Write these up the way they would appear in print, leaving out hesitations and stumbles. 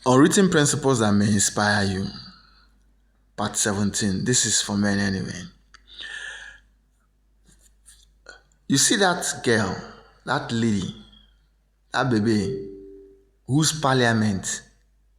Unwritten principles that may inspire you. Part 17. This is for men anyway. You see that girl, that lady, that baby, whose parliament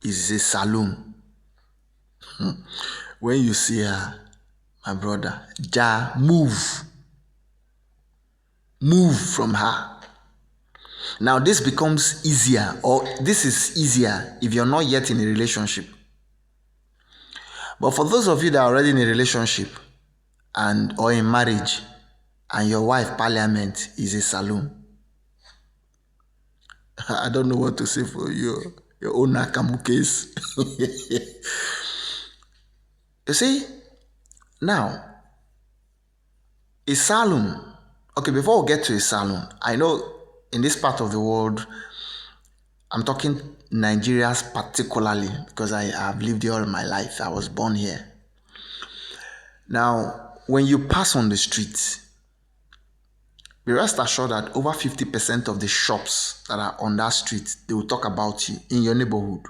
is a saloon. When you see her, my brother, move from her. Now this becomes easier, or this is easier if you're not yet in a relationship. But for those of you that are already in a relationship or in marriage, and your wife parliament is a saloon, I don't know what to say for you. Your own Nakamu case. You see, now, a saloon. Okay, before we get to a saloon, I know in this part of the world, I'm talking Nigeria's particularly because I have lived here all my life. I was born here. Now, when you pass on the street, be rest assured that over 50% of the shops that are on that street, they will talk about you in your neighborhood.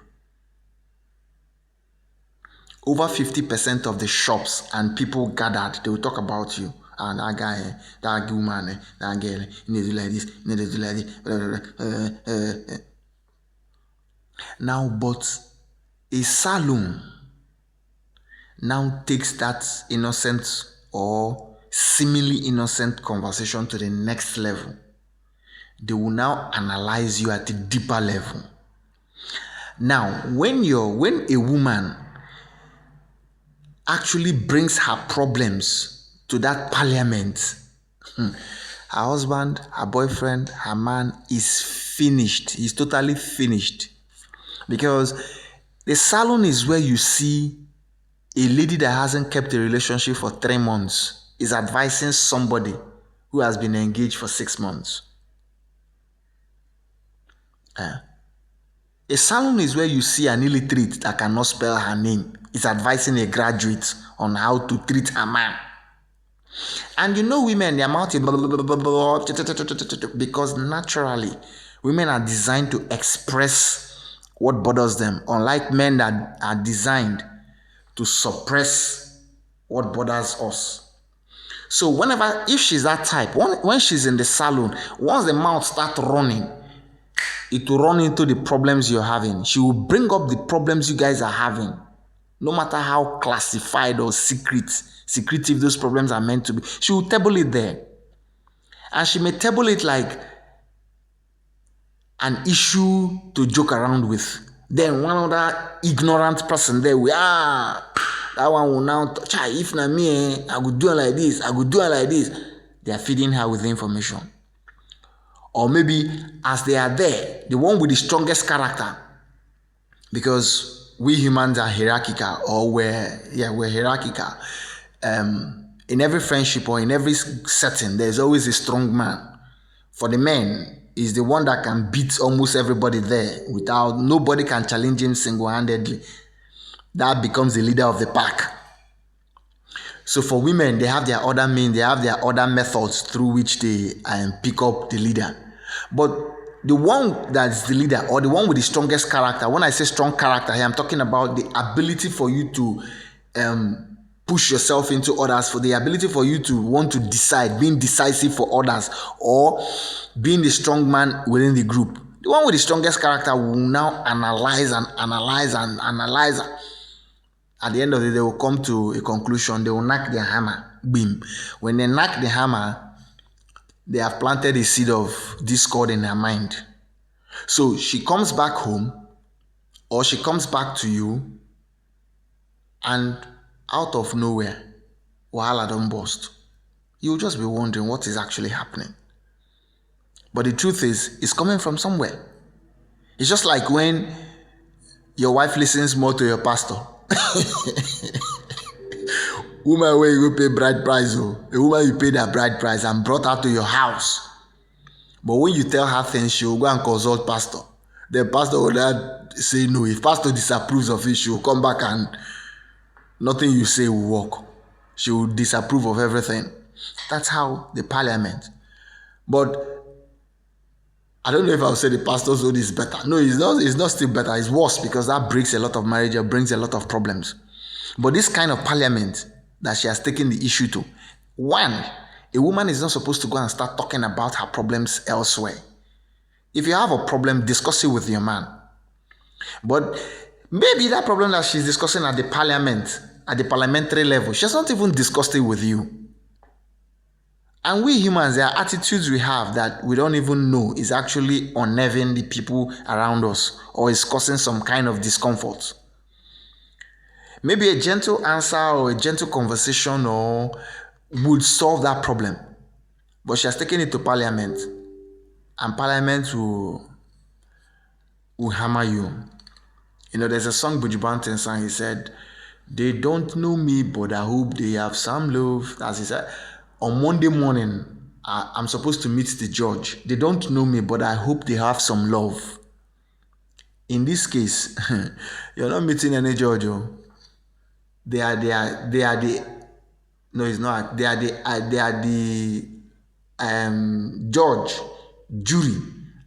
Over 50% of the shops and people gathered, they will talk about you. And that guy, that woman, that girl, you need to do like this, you need to do like this. Now, but a saloon now takes that innocent or seemingly innocent conversation to the next level. They will now analyze you at a deeper level. Now, when a woman actually brings her problems to that parliament, her husband, her boyfriend, her man is finished. He's totally finished. Because the salon is where you see a lady that hasn't kept a relationship for 3 months is advising somebody who has been engaged for 6 months. A salon is where you see an illiterate that cannot spell her name is advising a graduate on how to treat a man. And you know women, their mouth is because naturally women are designed to express what bothers them, unlike men that are designed to suppress what bothers us. So if she's that type, when she's in the salon, once the mouth starts running, it will run into the problems you're having. She will bring up the problems you guys are having, no matter how classified or secretive those problems are meant to be. She will table it there. And she may table it like an issue to joke around with. Then one other ignorant person there that one will now if na me, I would do it like this, I would do it like this. They are feeding her with information. Or maybe as they are there, the one with the strongest character, because we humans are hierarchical, or we're hierarchical. In every friendship or in every setting, there's always a strong man. For the men, is the one that can beat almost everybody there without nobody can challenge him single-handedly. That becomes the leader of the pack. So for women, they have their other means, they have their other methods through which they pick up the leader. But the one that's the leader, or the one with the strongest character, when I say strong character here, I'm talking about the ability for you to push yourself into others, for the ability for you to want to decide, being decisive for others, or being the strong man within the group. The one with the strongest character will now analyze. At the end of the day, they will come to a conclusion. They will knock their hammer. Boom. When they knock the hammer, they have planted a seed of discord in her mind. So she comes back home, or she comes back to you, and out of nowhere, wahala don't burst. You'll just be wondering what is actually happening. But the truth is, it's coming from somewhere. It's just like when your wife listens more to your pastor. Woman where you go pay bride price, a woman you paid her bride price and brought her to your house. But when you tell her things, she will go and consult pastor. The pastor will not say no. If pastor disapproves of it, she will come back and nothing you say will work. She will disapprove of everything. That's how the parliament. But I don't know if I'll say the pastor's own is better. No, it's not still better. It's worse because that breaks a lot of marriage or brings a lot of problems. But this kind of parliament that she has taken the issue to, one, a woman is not supposed to go and start talking about her problems elsewhere. If you have a problem, discuss it with your man. But maybe that problem that she's discussing at the parliament, at the parliamentary level, she has not even discussed it with you. And we humans, there are attitudes we have that we don't even know is actually unnerving the people around us or is causing some kind of discomfort. Maybe a gentle answer or a gentle conversation or would solve that problem. But she has taken it to parliament, and parliament will hammer you. You know, there's a song Buju Banton sang. He said, "They don't know me, but I hope they have some love." As he said, on Monday morning, I'm supposed to meet the judge. They don't know me, but I hope they have some love. In this case, you're not meeting any judge. They are the no, it's not. They are the judge, jury,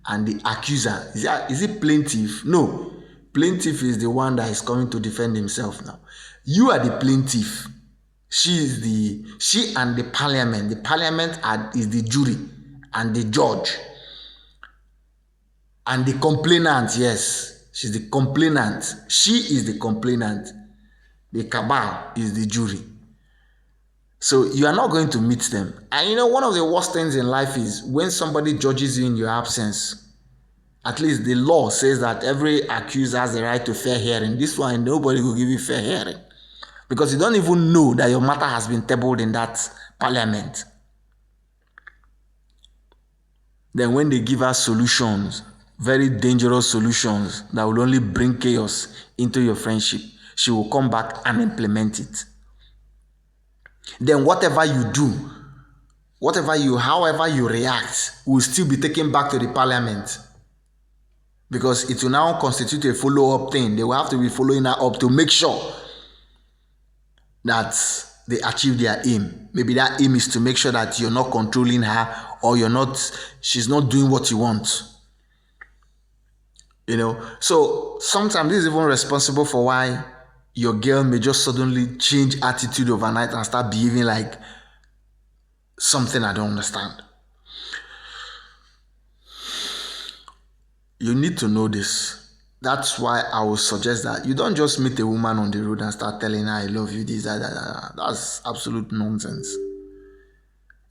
and the accuser. Is it plaintiff? No. Plaintiff is the one that is coming to defend himself now. You are the plaintiff. She and the parliament. The parliament is the jury and the judge. And the complainant, yes. She's the complainant. She is the complainant. The cabal is the jury. So you are not going to meet them. And you know, one of the worst things in life is when somebody judges you in your absence. At least the law says that every accused has the right to fair hearing. This one, nobody will give you fair hearing. Because you don't even know that your matter has been tabled in that parliament. Then when they give us solutions, very dangerous solutions that will only bring chaos into your friendship, she will come back and implement it. Then whatever you do, however you react, will still be taken back to the parliament. Because it will now constitute a follow-up thing. They will have to be following her up to make sure that they achieve their aim. Maybe that aim is to make sure that you're not controlling her or she's not doing what you want. You know, so sometimes this is even responsible for why your girl may just suddenly change attitude overnight and start behaving like something I don't understand. You need to know this. That's why I would suggest that you don't just meet a woman on the road and start telling her, "I love you," this, that. That's absolute nonsense.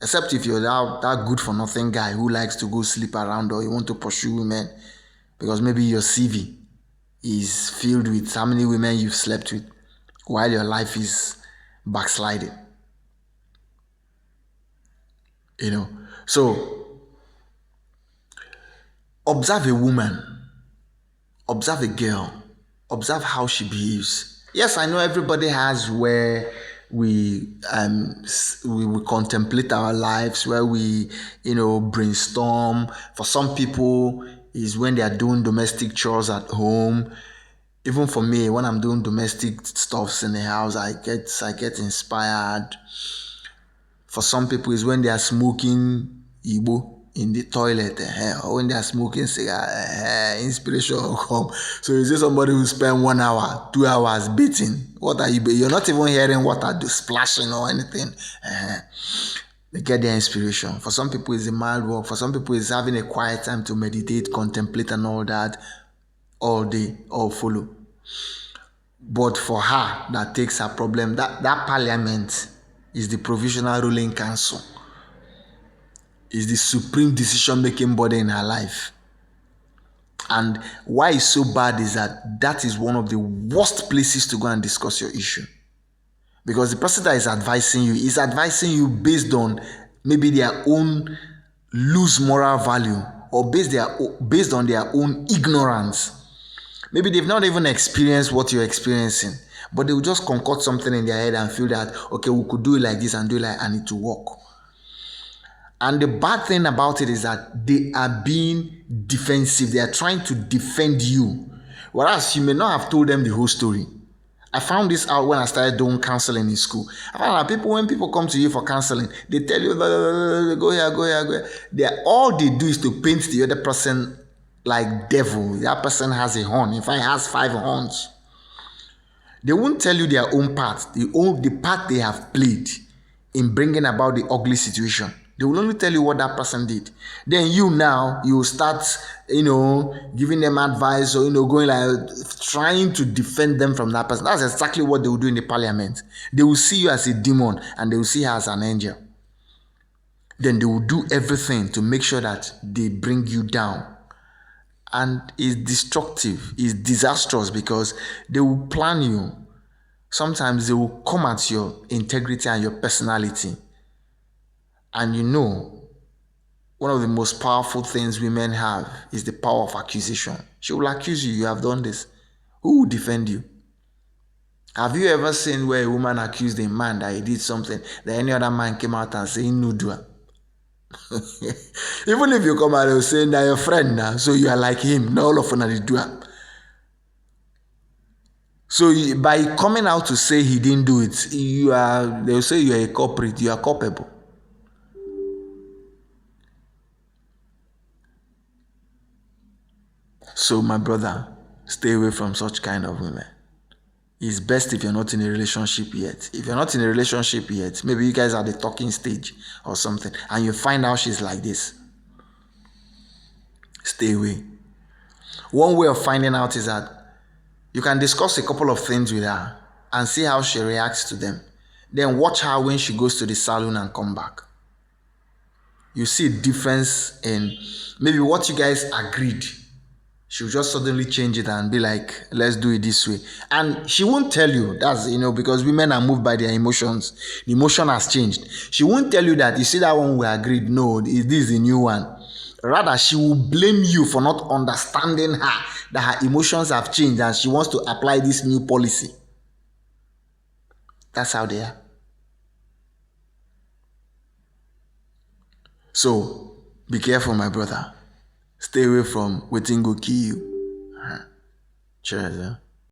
Except if you're that good for nothing guy who likes to go sleep around or you want to pursue women because maybe your CV is filled with how many women you've slept with while your life is backsliding. You know, so observe a woman, observe a girl, observe how she behaves. Yes, I know everybody has where we contemplate our lives, where we, brainstorm. For some people, is when they are doing domestic chores at home. Even for me, when I'm doing domestic stuffs in the house, I get inspired. For some people, is when they are smoking Igbo in the toilet, or when they are smoking cigar, inspiration will come. So you see somebody who spend 1 hour, 2 hours beating. What are you? You're not even hearing water splashing or anything. They get their inspiration. For some people, it's a mild walk. For some people, it's having a quiet time to meditate, contemplate, and all that, all day, all follow. But for her, that takes her problem. That parliament is the provisional ruling council. Is the supreme decision-making body in her life. And why it's so bad is that is one of the worst places to go and discuss your issue. Because the person that is advising you based on maybe their own loose moral value or based on their own ignorance. Maybe they've not even experienced what you're experiencing, but they will just concoct something in their head and feel that, okay, we could do it like this and do it like, and it will work. And the bad thing about it is that they are being defensive. They are trying to defend you. Whereas you may not have told them the whole story. I found this out when I started doing counseling in school. I found out when people come to you for counseling, they tell you, go here, go here, go here. All they do is to paint the other person like devil. That person has a horn. In fact, he has 5 horns. They won't tell you their own part, the part they have played in bringing about the ugly situation. They will only tell you what that person did. Then you start, giving them advice or, going like trying to defend them from that person. That's exactly what they will do in the parliament. They will see you as a demon and they will see you as an angel. Then they will do everything to make sure that they bring you down. And it's destructive, it's disastrous because they will plan you. Sometimes they will come at your integrity and your personality. And one of the most powerful things women have is the power of accusation. She will accuse you have done this. Who will defend you? Have you ever seen where a woman accused a man that he did something that any other man came out and saying no do? Even if you come out and say that your friend now, so you are like him, not all of them do it. So by coming out to say he didn't do it, they'll say you are a culprit, you are culpable. So my brother, stay away from such kind of women. It's best if you're not in a relationship yet. If you're not in a relationship yet, maybe you guys are at the talking stage or something, and you find out she's like this. Stay away. One way of finding out is that you can discuss a couple of things with her and see how she reacts to them. Then watch her when she goes to the salon and come back. You see a difference in maybe what you guys agreed. She'll just suddenly change it and be like, let's do it this way. And she won't tell you, that's, because women are moved by their emotions. The emotion has changed. She won't tell you that, you see that one we agreed, no, this is a new one. Rather, she will blame you for not understanding her, that her emotions have changed and she wants to apply this new policy. That's how they are. So, be careful, my brother. Stay away from waiting go kill you. Cheers.